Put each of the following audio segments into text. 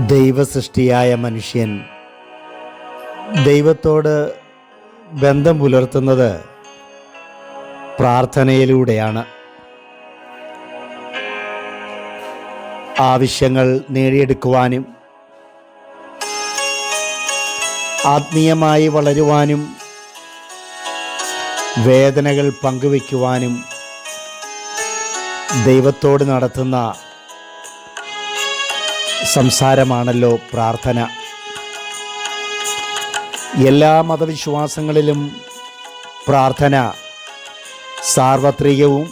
ദൈവസൃഷ്ടിയായ മനുഷ്യൻ ദൈവത്തോട് ബന്ധം പുലർത്തുന്നത് പ്രാർത്ഥനയിലൂടെയാണ്. ആവശ്യങ്ങൾ നേടിയെടുക്കുവാനും ആത്മീയമായി വളരുവാനും വേദനകൾ പങ്കുവയ്ക്കുവാനും ദൈവത്തോട് നടത്തുന്ന സംസാരമാണല്ലോ പ്രാർത്ഥന. എല്ലാ മതവിശ്വാസങ്ങളിലും പ്രാർത്ഥന സാർവത്രികവും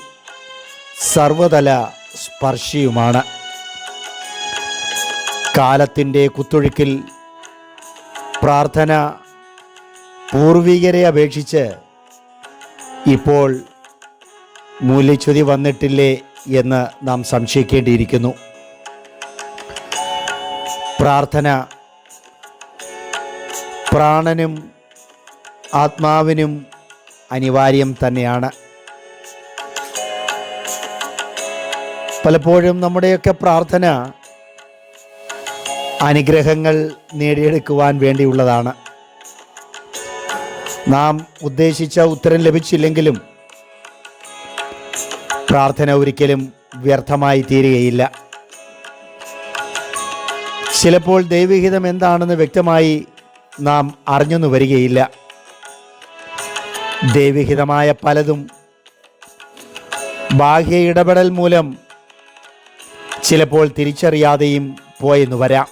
സർവതല സ്പർശിയുമാണ്. കാലത്തിൻ്റെ കുത്തൊഴുക്കിൽ പ്രാർത്ഥന പൂർവികരെ അപേക്ഷിച്ച് ഇപ്പോൾ മൂല്യച്യുതി വന്നിട്ടില്ലേ എന്ന് നാം സംശയിക്കേണ്ടിയിരിക്കുന്നു. പ്രാർത്ഥന പ്രാണനും ആത്മാവിനും അനിവാര്യം തന്നെയാണ്. പലപ്പോഴും നമ്മുടെയൊക്കെ പ്രാർത്ഥന അനുഗ്രഹങ്ങൾ നേടിയെടുക്കുവാൻ വേണ്ടിയുള്ളതാണ്. നാം ഉദ്ദേശിച്ച ഉത്തരം ലഭിച്ചില്ലെങ്കിലും പ്രാർത്ഥന ഒരിക്കലും വ്യർത്ഥമായി തീരുകയില്ല. ചിലപ്പോൾ ദൈവഹിതം എന്താണെന്ന് വ്യക്തമായി നാം അറിഞ്ഞെന്നു വരികയില്ല. ദൈവഹിതമായ പലതും ബാഹ്യ ഇടപെടൽ മൂലം ചിലപ്പോൾ തിരിച്ചറിയാതെയും പോയെന്നു വരാം.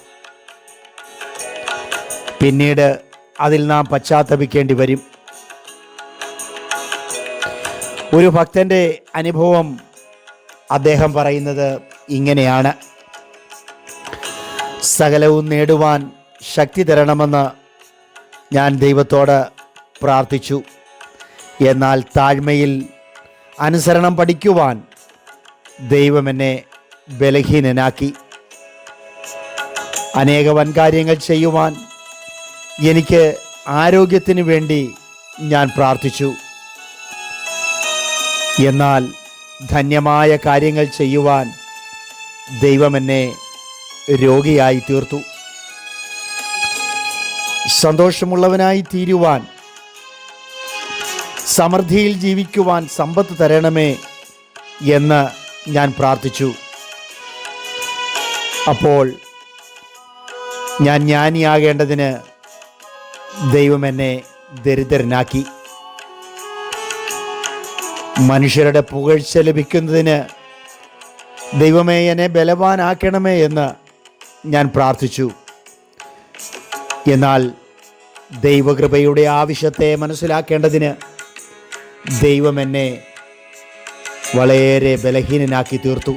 പിന്നീട് അതിൽ നാം പശ്ചാത്തപിക്കേണ്ടി വരും. ഒരു ഭക്തൻ്റെ അനുഭവം അദ്ദേഹം പറയുന്നത് ഇങ്ങനെയാണ്: സകലവും നേടുവാൻ ശക്തി തരണമെന്ന് ഞാൻ ദൈവത്തോട് പ്രാർത്ഥിച്ചു. എന്നാൽ താഴ്മയിൽ അനുസരണം പഠിക്കുവാൻ ദൈവം എന്നെ ബലഹീനനാക്കി. അനേക വൻകാര്യങ്ങൾ ചെയ്യുവാൻ എനിക്ക് ആരോഗ്യത്തിന് വേണ്ടി ഞാൻ പ്രാർത്ഥിച്ചു. എന്നാൽ ധന്യമായ കാര്യങ്ങൾ ചെയ്യുവാൻ ദൈവം എന്നെ രോഗിയായി തീർത്തു. സന്തോഷമുള്ളവനായി തീരുവാൻ, സമൃദ്ധിയിൽ ജീവിക്കുവാൻ സമ്പത്ത് തരണമേ എന്ന് ഞാൻ പ്രാർത്ഥിച്ചു. അപ്പോൾ ഞാൻ ജ്ഞാനിയാകേണ്ടതിന് ദൈവം എന്നെ ദരിദ്രനാക്കി. മനുഷ്യരുടെ പുകഴ്ച ലഭിക്കുന്നതിന് ദൈവമേ എന്നെ ബലവാനാക്കണമേ എന്ന് ഞാൻ പ്രാർത്ഥിച്ചു. എന്നാൽ ദൈവകൃപയുടെ ആവശ്യത്തെ മനസ്സിലാക്കേണ്ടതിന് ദൈവം എന്നെ വളരെ ബലഹീനനാക്കി തീർത്തു.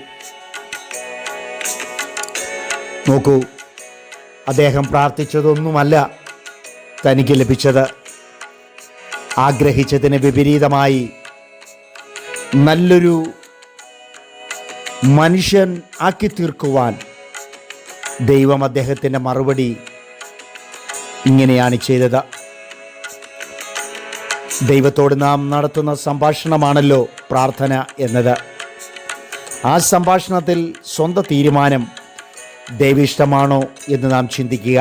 നോക്കൂ, അദ്ദേഹം പ്രാർത്ഥിച്ചതൊന്നുമല്ല തനിക്ക് ലഭിച്ചത്. ആഗ്രഹിച്ചതിന് വിപരീതമായി നല്ലൊരു മനുഷ്യൻ ആക്കി തീർക്കുവാൻ ദൈവം അദ്ദേഹത്തിൻ്റെ മറുപടി ഇങ്ങനെയാണ് ചെയ്തത്. ദൈവത്തോട് നാം നടത്തുന്ന സംഭാഷണമാണല്ലോ പ്രാർത്ഥന എന്നത്. ആ സംഭാഷണത്തിൽ സ്വന്തം തീരുമാനം ദൈവിഷ്ടമാണോ എന്ന് നാം ചിന്തിക്കുക.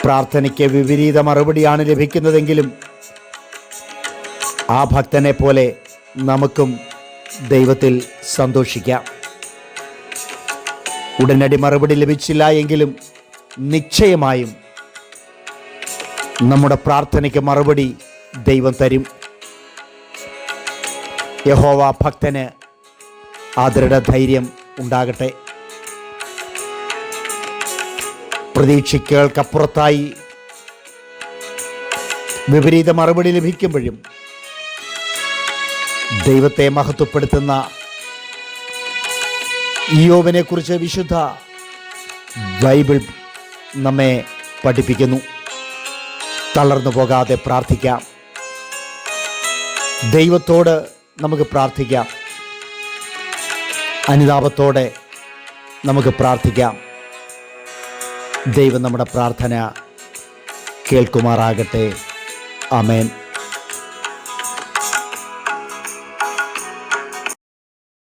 പ്രാർത്ഥനയ്ക്ക് വിപരീത മറുപടിയാണ് ലഭിക്കുന്നതെങ്കിലും ആ ഭക്തനെ പോലെ നമുക്കും ദൈവത്തിൽ സന്തോഷിക്കാം. ഉടനടി മറുപടി ലഭിച്ചില്ല എങ്കിലും നിശ്ചയമായും നമ്മുടെ പ്രാർത്ഥനയ്ക്ക് മറുപടി ദൈവം തരും. യഹോവ ഭക്തന് ആ ദൃഢധൈര്യം ഉണ്ടാകട്ടെ. പ്രതീക്ഷകൾക്കപ്പുറത്തായി വിപരീത മറുപടി ലഭിക്കുമ്പോഴും ദൈവത്തെ മഹത്വപ്പെടുത്തുന്ന ഇയ്യോബിനെ കുറിച്ച് വിശുദ്ധ ബൈബിൾ നമ്മെ പഠിപ്പിക്കുന്നു. തളർന്നു പോകാതെ പ്രാർത്ഥിക്കാം. ദൈവത്തോട് നമുക്ക് പ്രാർത്ഥിക്കാം. അനുതാപത്തോടെ നമുക്ക് പ്രാർത്ഥിക്കാം. ദൈവം നമ്മുടെ പ്രാർത്ഥന കേൾക്കുമാറാകട്ടെ. ആമേൻ.